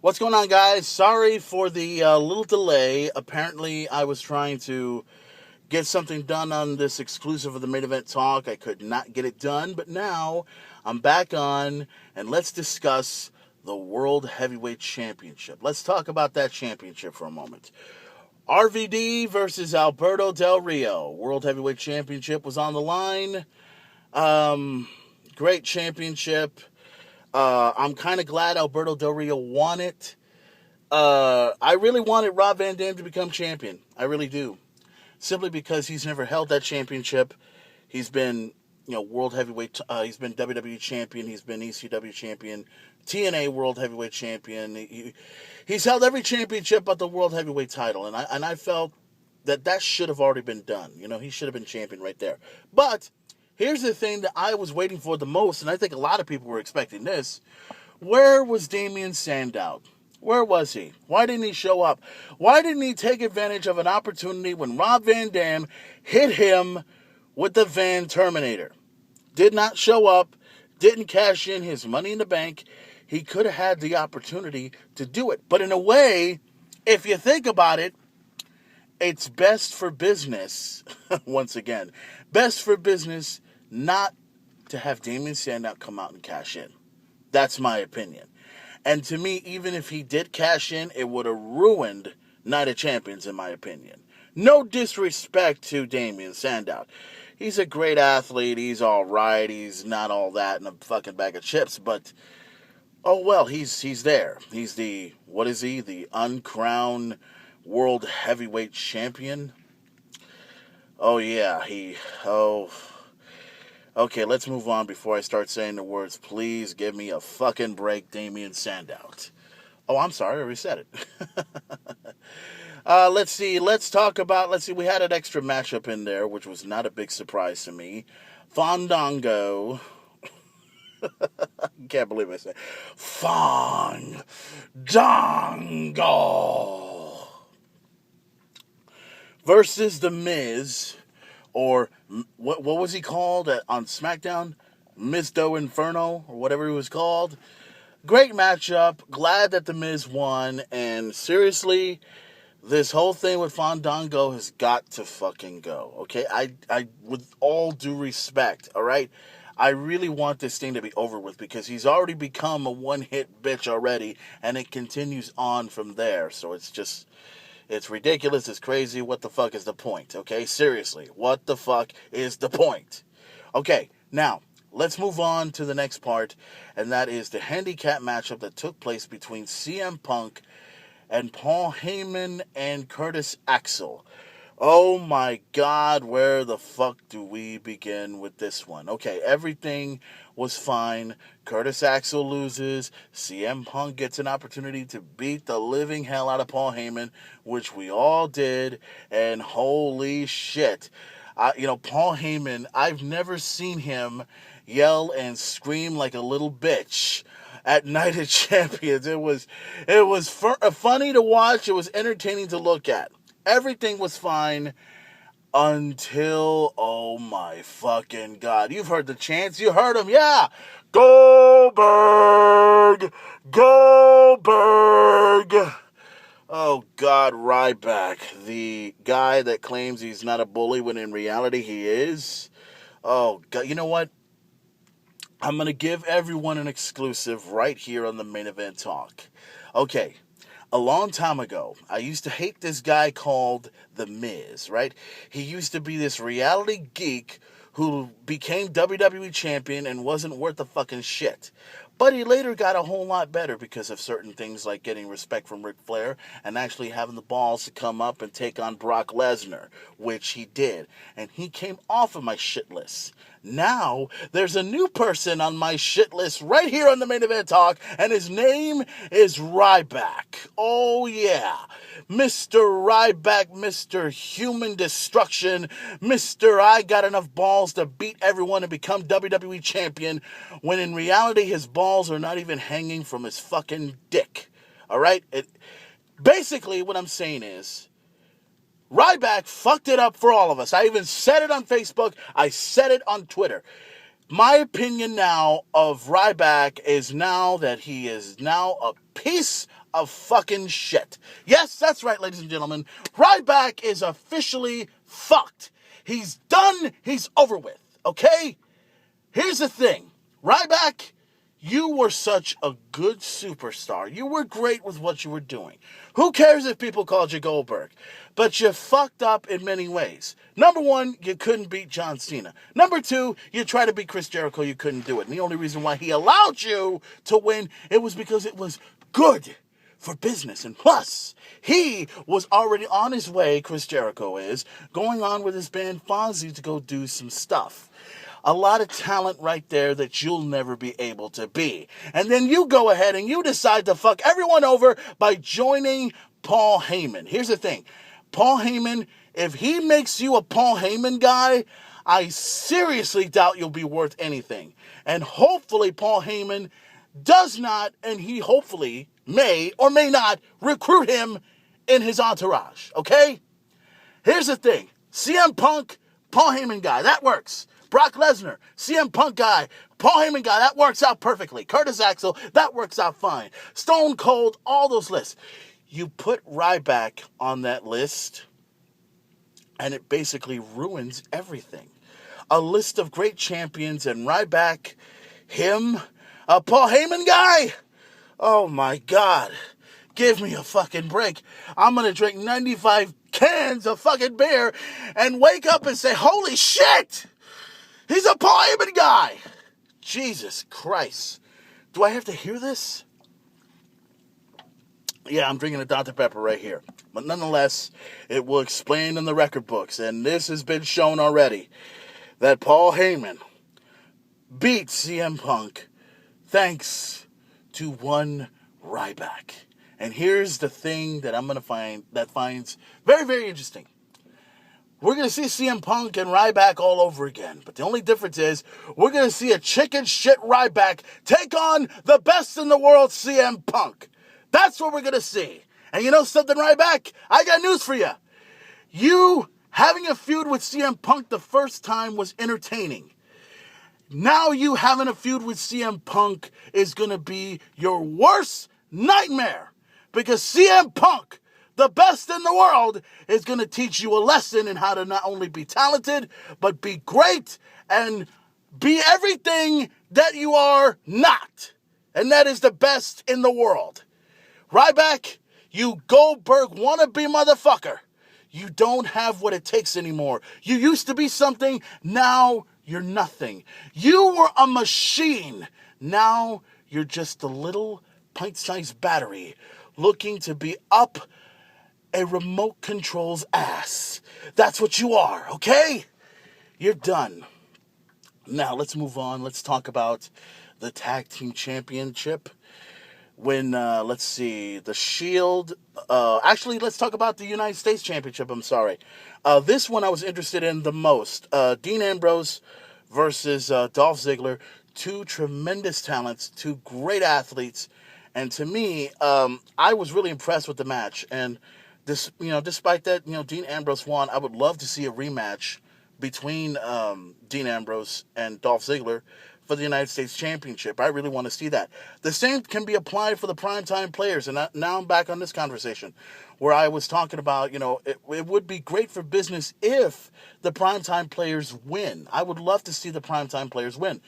What's going on, guys? Sorry for the little delay. Apparently, I was trying to get something done on this exclusive of the main event talk. I could not get it done, but now I'm back on, and let's discuss the World Heavyweight Championship. Let's talk about that championship for a moment. RVD versus Alberto Del Rio. World Heavyweight Championship was on the line. Great championship. I'm kind of glad Alberto Del Rio won it. I really wanted Rob Van Dam to become champion. I really do. Simply because he's never held that championship. He's been, world heavyweight. He's been WWE champion. He's been ECW champion, TNA world heavyweight champion. He's held every championship but the world heavyweight title, and I felt that should have already been done. He should have been champion right there. But here's the thing that I was waiting for the most, and I think a lot of people were expecting this. Where was Damien Sandow? Where was he? Why didn't he show up? Why didn't he take advantage of an opportunity when Rob Van Dam hit him with the Van Terminator? Did not show up, didn't cash in his money in the bank. He could have had the opportunity to do it. But in a way, if you think about it, it's best for business, once again, best for business not to have Damien Sandow come out and cash in. That's my opinion. And to me, even if he did cash in, it would have ruined Night of Champions, in my opinion. No disrespect to Damien Sandow. He's a great athlete. He's all right. He's not all that in a fucking bag of chips. But, oh well, he's there. He's the, what is he? The uncrowned world heavyweight champion? Oh yeah, Okay, let's move on before I start saying the words. Please give me a fucking break, Damien Sandow. Oh, I'm sorry, I already said it. Let's see, we had an extra matchup in there, which was not a big surprise to me. Fandango. Can't believe I said Fandango versus The Miz. Or, what was he called on SmackDown? Mizdo Inferno, or whatever he was called. Great matchup. Glad that The Miz won. And seriously, this whole thing with Fandango has got to fucking go. Okay? I with all due respect, alright? I really want this thing to be over with because he's already become a one-hit bitch already. And it continues on from there. So it's ridiculous, it's crazy, what the fuck is the point, okay? Seriously, what the fuck is the point? Okay, now, let's move on to the next part, and that is the handicap matchup that took place between CM Punk and Paul Heyman and Curtis Axel. Oh my God, where the fuck do we begin with this one? Okay, everything was fine. Curtis Axel loses. CM Punk gets an opportunity to beat the living hell out of Paul Heyman, which we all did. And holy shit. Paul Heyman, I've never seen him yell and scream like a little bitch at Night of Champions. It was funny to watch. It was entertaining to look at. Everything was fine until, oh my fucking God. You've heard the chants. You heard them, yeah. Goldberg! Goldberg! Oh God, Ryback. The guy that claims he's not a bully when in reality he is. Oh God, you know what? I'm going to give everyone an exclusive right here on the Main Event Talk. Okay. A long time ago, I used to hate this guy called The Miz, right? He used to be this reality geek who became WWE champion and wasn't worth a fucking shit. But he later got a whole lot better because of certain things like getting respect from Ric Flair and actually having the balls to come up and take on Brock Lesnar, which he did. And he came off of my shit list. Now, there's a new person on my shit list right here on the Main Event Talk, and his name is Ryback. Oh, yeah. Mr. Ryback, Mr. Human Destruction, Mr. I got enough balls to beat everyone and become WWE champion, when in reality his balls are not even hanging from his fucking dick. All right? Basically, what I'm saying is, Ryback fucked it up for all of us. I even said it on Facebook. I said it on Twitter. My opinion now of Ryback is now that he is now a piece of fucking shit. Yes, that's right, ladies and gentlemen. Ryback is officially fucked. He's done. He's over with. Okay? Here's the thing. Ryback, you were such a good superstar. You were great with what you were doing. Who cares if people called you Goldberg? But you fucked up in many ways. Number one, you couldn't beat John Cena. Number two, you tried to beat Chris Jericho, you couldn't do it. And the only reason why he allowed you to win, it was because it was good for business. And plus, he was already on his way, Chris Jericho is, going on with his band Fonzie to go do some stuff. A lot of talent right there that you'll never be able to be. And then you go ahead and you decide to fuck everyone over by joining Paul Heyman. Here's the thing. Paul Heyman, if he makes you a Paul Heyman guy, I seriously doubt you'll be worth anything. And hopefully Paul Heyman does not, and he hopefully may or may not recruit him in his entourage. Okay? Here's the thing. CM Punk, Paul Heyman guy. That works. Brock Lesnar, CM Punk guy, Paul Heyman guy, that works out perfectly. Curtis Axel, that works out fine. Stone Cold, all those lists. You put Ryback on that list, and it basically ruins everything. A list of great champions, and Ryback, him, a Paul Heyman guy. Oh my God. Give me a fucking break. I'm going to drink 95 cans of fucking beer and wake up and say, holy shit! He's a Paul Heyman guy. Jesus Christ. Do I have to hear this? Yeah, I'm drinking a Dr. Pepper right here. But nonetheless, it will explain in the record books, and this has been shown already, that Paul Heyman beat CM Punk thanks to one Ryback. And here's the thing that I'm going to find that finds very, very interesting. We're going to see CM Punk and Ryback all over again. But the only difference is we're going to see a chicken shit Ryback take on the best in the world, CM Punk. That's what we're going to see. And you know something, Ryback? I got news for you. You having a feud with CM Punk the first time was entertaining. Now you having a feud with CM Punk is going to be your worst nightmare. Because CM Punk, the best in the world, is going to teach you a lesson in how to not only be talented, but be great and be everything that you are not. And that is the best in the world. Ryback, you Goldberg wannabe motherfucker. You don't have what it takes anymore. You used to be something, now you're nothing. You were a machine. Now you're just a little pint-sized battery looking to be up a remote control's ass. That's what you are, okay? You're done. Now, let's move on. Let's talk about the Tag Team Championship. Let's see, the Shield. Actually, let's talk about the United States Championship, I'm sorry. This one I was interested in the most. Dean Ambrose versus Dolph Ziggler. Two tremendous talents, two great athletes. And to me, I was really impressed with the match. And despite that, Dean Ambrose won. I would love to see a rematch between Dean Ambrose and Dolph Ziggler for the United States Championship. I really want to see that. The same can be applied for the primetime players. And now I'm back on this conversation where I was talking about, it would be great for business if the primetime players win. I would love to see the primetime players win.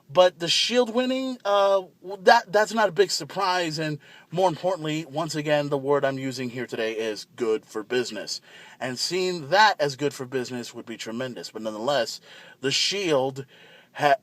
But the Shield winning, that's not a big surprise. And more importantly, once again, the word I'm using here today is good for business. And seeing that as good for business would be tremendous. But nonetheless, the Shield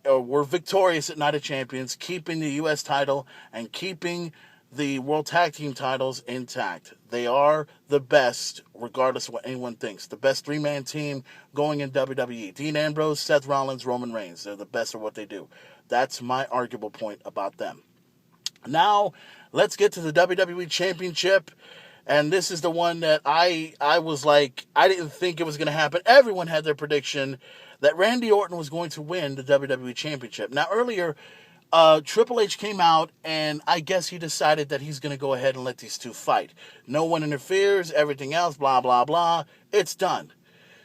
were victorious at Night of Champions, keeping the U.S. title and keeping the World Tag Team titles intact. They are the best, regardless of what anyone thinks. The best three-man team going in WWE. Dean Ambrose, Seth Rollins, Roman Reigns. They're the best at what they do. That's my arguable point about them. Now, let's get to the WWE Championship. And this is the one that I was like, I didn't think it was going to happen. Everyone had their prediction that Randy Orton was going to win the WWE Championship. Now, earlier, Triple H came out, and I guess he decided that he's going to go ahead and let these two fight. No one interferes, everything else, blah, blah, blah. It's done.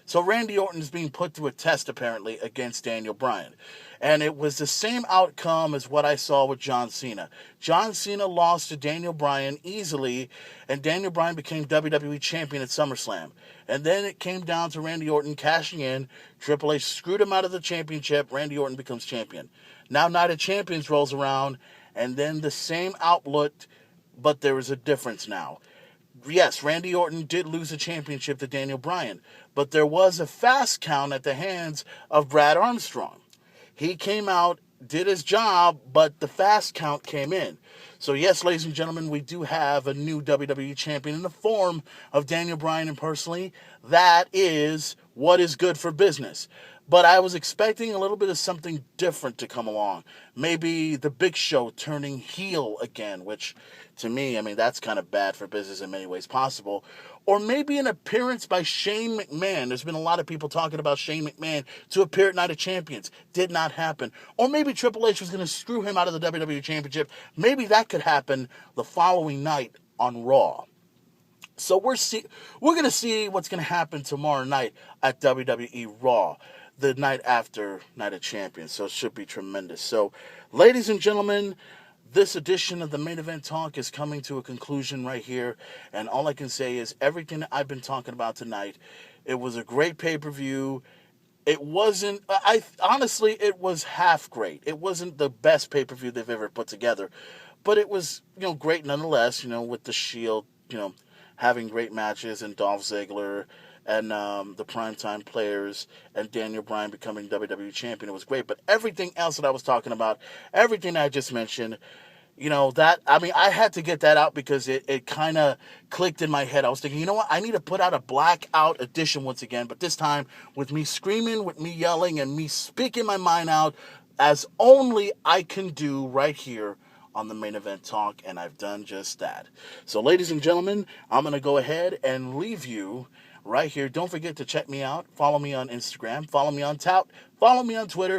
So Randy Orton is being put through a test, apparently, against Daniel Bryan. And it was the same outcome as what I saw with John Cena. John Cena lost to Daniel Bryan easily, and Daniel Bryan became WWE Champion at SummerSlam. And then it came down to Randy Orton cashing in. Triple H screwed him out of the championship. Randy Orton becomes champion. Now Night of Champions rolls around, and then the same outlook, but there is a difference now. Yes, Randy Orton did lose the championship to Daniel Bryan, but there was a fast count at the hands of Brad Armstrong. He came out, did his job, but the fast count came in. So yes, ladies and gentlemen, we do have a new WWE champion in the form of Daniel Bryan, and personally, that is what is good for business. But I was expecting a little bit of something different to come along. Maybe the Big Show turning heel again, which to me, I mean, that's kind of bad for business in many ways possible. Or maybe an appearance by Shane McMahon. There's been a lot of people talking about Shane McMahon to appear at Night of Champions. Did not happen. Or maybe Triple H was going to screw him out of the WWE Championship. Maybe that could happen the following night on Raw. So we're going to see what's going to happen tomorrow night at WWE Raw, the night after Night of Champions. So it should be tremendous. So, ladies and gentlemen, this edition of the Main Event Talk is coming to a conclusion right here. And all I can say is everything that I've been talking about tonight, it was a great pay-per-view. It wasn't, honestly, it was half great. It wasn't the best pay-per-view they've ever put together. But it was, great nonetheless, with the Shield, having great matches, and Dolph Ziggler and the primetime players and Daniel Bryan becoming WWE Champion. It was great. But everything else that I was talking about, everything I just mentioned, I had to get that out because it kind of clicked in my head. I was thinking, you know what? I need to put out a blackout edition once again, but this time with me screaming, with me yelling, and me speaking my mind out as only I can do right here on the Main Event Talk, and I've done just that. So, ladies and gentlemen, I'm going to go ahead and leave you right here. Don't forget to check me out. Follow me on Instagram. Follow me on Tout. Follow me on Twitter.